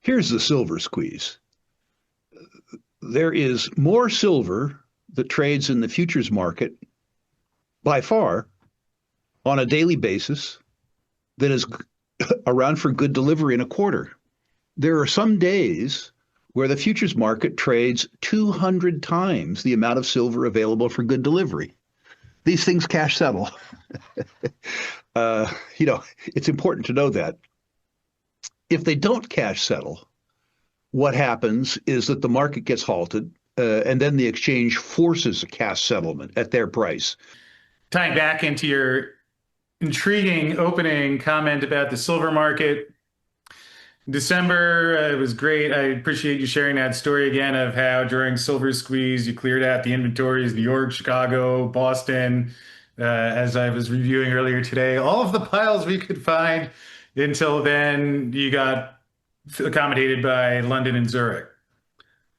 Here's the silver squeeze. There is more silver that trades in the futures market by far on a daily basis than is around for good delivery in a quarter. There are some days where the futures market trades 200 times the amount of silver available for good delivery. These things cash settle. uh, it's important to know that. If they don't cash settle, what happens is that the market gets halted, and then the exchange forces a cash settlement at their price. Tying back into your intriguing opening comment about the silver market, December, it was great. I appreciate you sharing that story again of how during silver squeeze you cleared out the inventories, New York, Chicago, Boston, as I was reviewing earlier today, all of the piles we could find. Until then, you got accommodated by London and Zurich.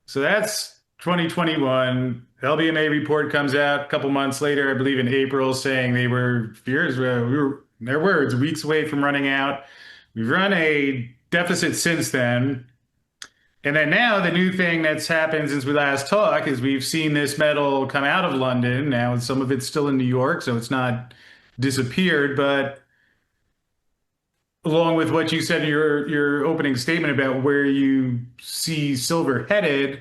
So that's 2021. LBMA report comes out a couple months later, I believe in April, saying they were fears. We were, in their words, weeks away from running out. We've run a deficit since then. And then now the new thing that's happened since we last talked is we've seen this metal come out of London. Now some of it's still in New York, so it's not disappeared. But along with what you said in your opening statement about where you see silver headed,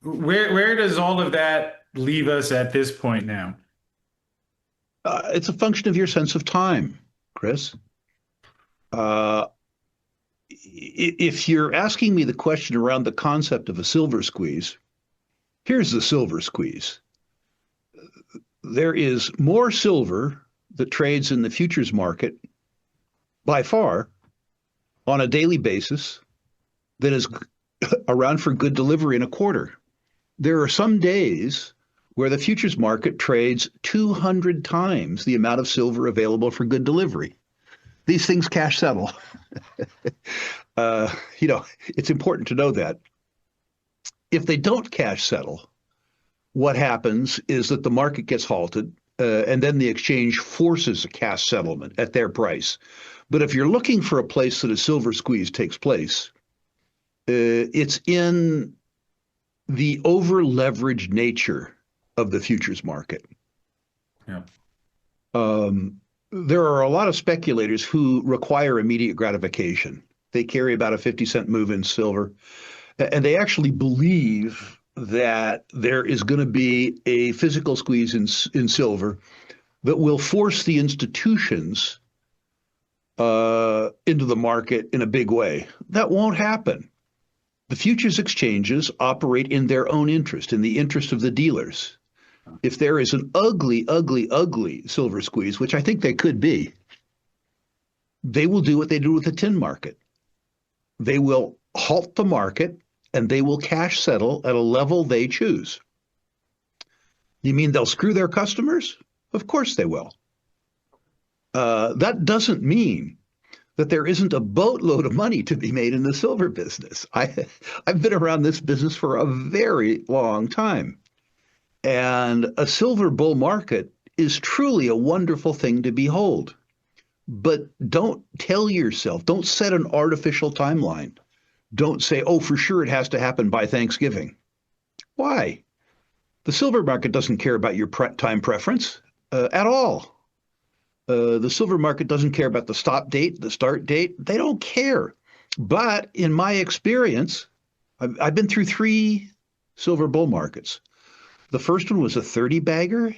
where does all of that leave us at this point now? It's a function of your sense of time, Chris. Uh, if you're asking me the question around the concept of a silver squeeze, here's the silver squeeze. There is more silver that trades in the futures market by far on a daily basis than is around for good delivery in a quarter. There are some days where the futures market trades 200 times the amount of silver available for good delivery. These things cash settle. It's important to know that. If they don't cash settle, what happens is that the market gets halted, and then the exchange forces a cash settlement at their price. But if you're looking for a place that a silver squeeze takes place, it's in the over-leveraged nature of the futures market. Yeah. There are a lot of speculators who require immediate gratification. They carry about a 50-cent move in silver, and they actually believe that there is going to be a physical squeeze in silver that will force the institutions into the market in a big way. That won't happen. The futures exchanges operate in their own interest, in the interest of the dealers. If there is an ugly, ugly, ugly silver squeeze, which I think they could be, they will do what they do with the tin market. They will halt the market and they will cash settle at a level they choose. You mean they'll screw their customers? Of course they will. That doesn't mean that there isn't a boatload of money to be made in the silver business. I've been around this business for a very long time. And a silver bull market is truly a wonderful thing to behold. But don't tell yourself, don't set an artificial timeline. Don't say, oh, for sure it has to happen by Thanksgiving. Why? The silver market doesn't care about your time preference at all. The silver market doesn't care about the stop date, the start date. They don't care. But in my experience, I've been through 3 silver bull markets. The first one was a 30-bagger,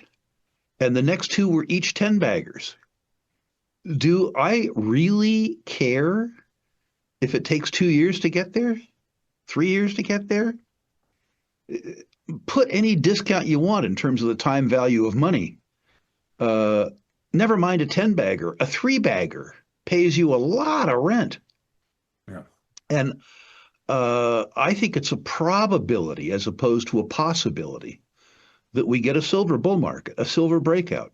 and the next 2 were each 10-baggers. Do I really care if it takes 2 years to get there? 3 years to get there? Put any discount you want in terms of the time value of money. Never mind a 10-bagger. A 3-bagger pays you a lot of rent. Yeah. And I think it's a probability as opposed to a possibility that we get a silver bull market, a silver breakout.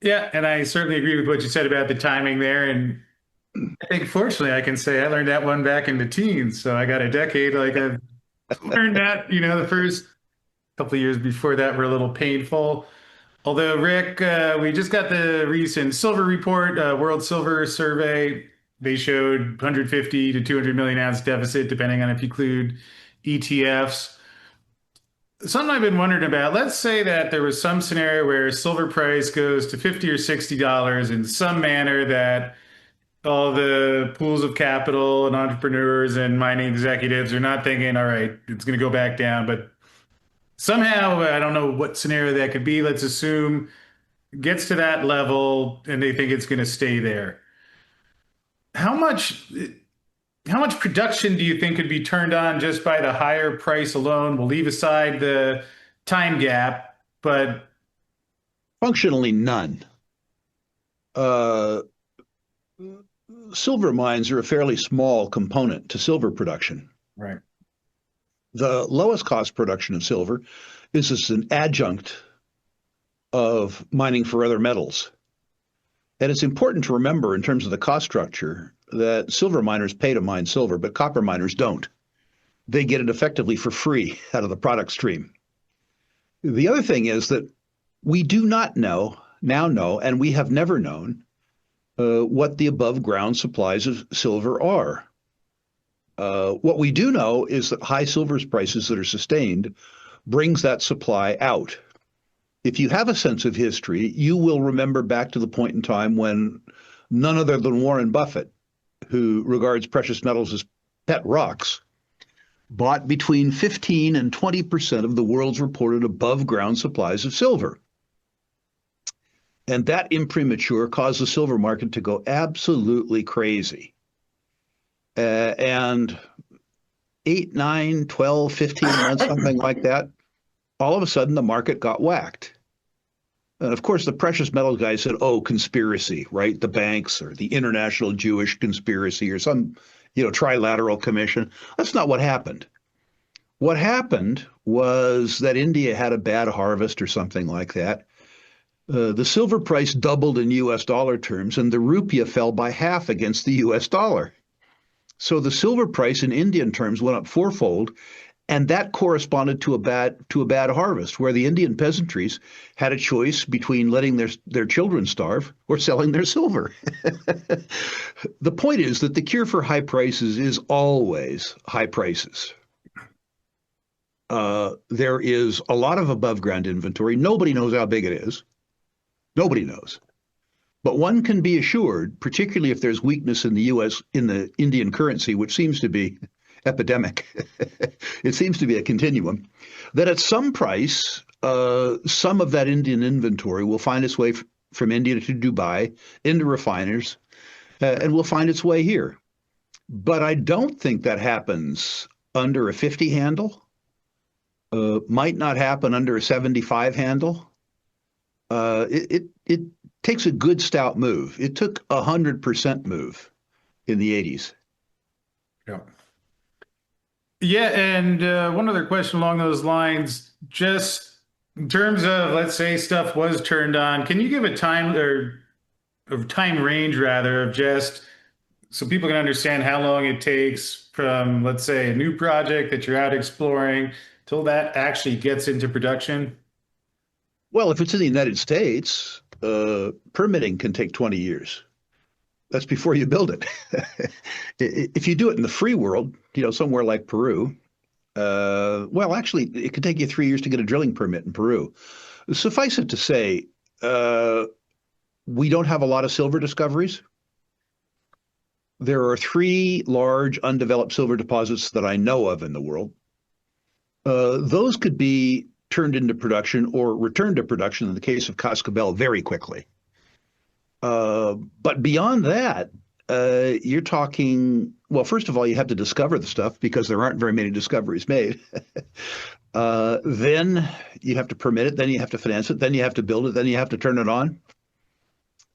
Yeah, and I certainly agree with what you said about the timing there. And I think fortunately I can say I learned that one back in the teens. So I got a decade. Like I've learned that, the first couple of years before that were a little painful. Although, Rick, we just got the recent silver report, World Silver Survey. they showed 150 to 200 million ounce deficit, depending on if you include ETFs. Something I've been wondering about, let's say that there was some scenario where silver price goes to 50 or $60 in some manner that all the pools of capital and entrepreneurs and mining executives are not thinking, all right, it's going to go back down. But somehow, I don't know what scenario that could be. Let's assume it gets to that level and they think it's going to stay there. How much how much production do you think could be turned on just by the higher price alone? We'll leave aside the time gap, but Functionally, none. Uh, Silver mines are a fairly small component to silver production. right. The lowest cost production of silver is as an adjunct of mining for other metals. And it's important to remember in terms of the cost structure that silver miners pay to mine silver, but copper miners don't. They get it effectively for free out of the product stream. The other thing is that we do not now know, and we have never known, what the above ground supplies of silver are. What we do know is that high silver prices that are sustained brings that supply out. If you have a sense of history, you will remember back to the point in time when none other than Warren Buffett, who regards precious metals as pet rocks, bought between 15 and 20% of the world's reported above ground supplies of silver. And that imprimatur caused the silver market to go absolutely crazy. And 8, 9, 12, 15 months, something like that, all of a sudden the market got whacked. And of course, the precious metal guys said, oh, conspiracy, right? The banks or the international Jewish conspiracy or some, trilateral commission. That's not what happened. What happened was that India had a bad harvest or something like that. The silver price doubled in US dollar terms, and the rupiah fell by half against the US dollar. So the silver price in Indian terms went up fourfold, and that corresponded to a bad harvest, where the Indian peasantries had a choice between letting their children starve or selling their silver. The point is that the cure for high prices is always high prices. There is a lot of above ground inventory. Nobody knows how big it is. Nobody knows. But one can be assured, particularly if there's weakness in the Indian currency, which seems to be epidemic, it seems to be a continuum, that at some price, some of that Indian inventory will find its way from India to Dubai, into refiners, and will find its way here. But I don't think that happens under a 50 handle, might not happen under a 75 handle. It takes a good stout move. It took 100% move in the 80s. Yeah. Yeah, and one other question along those lines, just in terms of, let's say stuff was turned on, can you give a time or a time range rather of just so people can understand how long it takes from, let's say, a new project that you're out exploring till that actually gets into production? Well, if it's in the United States, permitting can take 20 years. That's before you build it. If you do it in the free world, somewhere like Peru, well, actually, it could take you 3 years to get a drilling permit in Peru. Suffice it to say, we don't have a lot of silver discoveries. There are 3 large undeveloped silver deposits that I know of in the world. Those could be turned into production or returned to production in the case of Cascabel very quickly. But beyond that, you're talking, well, first of all, you have to discover the stuff because there aren't very many discoveries made. Then you have to permit it, then you have to finance it, then you have to build it, then you have to turn it on.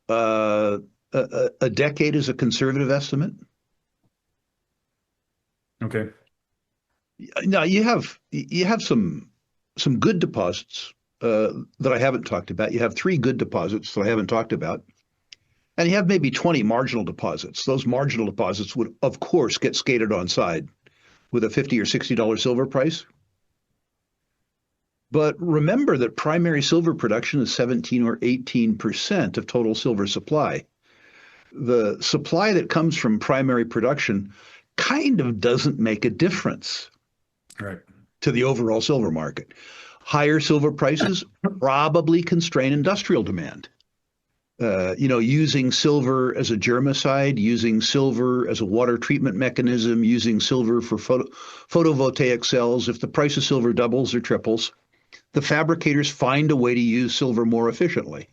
A decade is a conservative estimate. Okay. Now you have some good deposits that I haven't talked about. You have 3 good deposits that I haven't talked about. And you have maybe 20 marginal deposits. Those marginal deposits would, of course, get skated on side with a $50 or $60 silver price. But remember that primary silver production is 17 or 18% of total silver supply. the supply that comes from primary production kind of doesn't make a difference Right. to the overall silver market. Higher silver prices probably constrain industrial demand. Using silver as a germicide, using silver as a water treatment mechanism, using silver for photovoltaic cells. If the price of silver doubles or triples, the fabricators find a way to use silver more efficiently.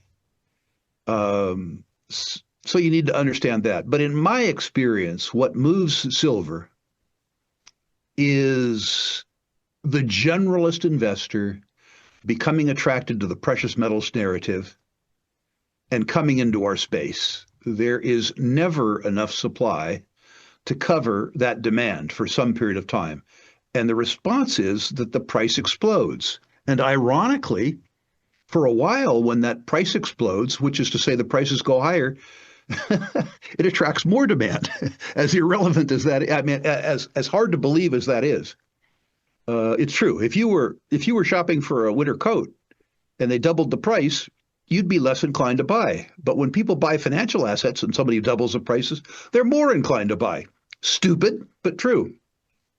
So you need to understand that. But in my experience, what moves silver is the generalist investor becoming attracted to the precious metals narrative and coming into our space. There is never enough supply to cover that demand for some period of time. And the response is that the price explodes. And ironically, for a while, when that price explodes, which is to say the prices go higher, it attracts more demand. As irrelevant as that, I mean, as hard to believe as that is, it's true. If you were shopping for a winter coat and they doubled the price, you'd be less inclined to buy. But when people buy financial assets and somebody doubles the prices, they're more inclined to buy. Stupid, but true.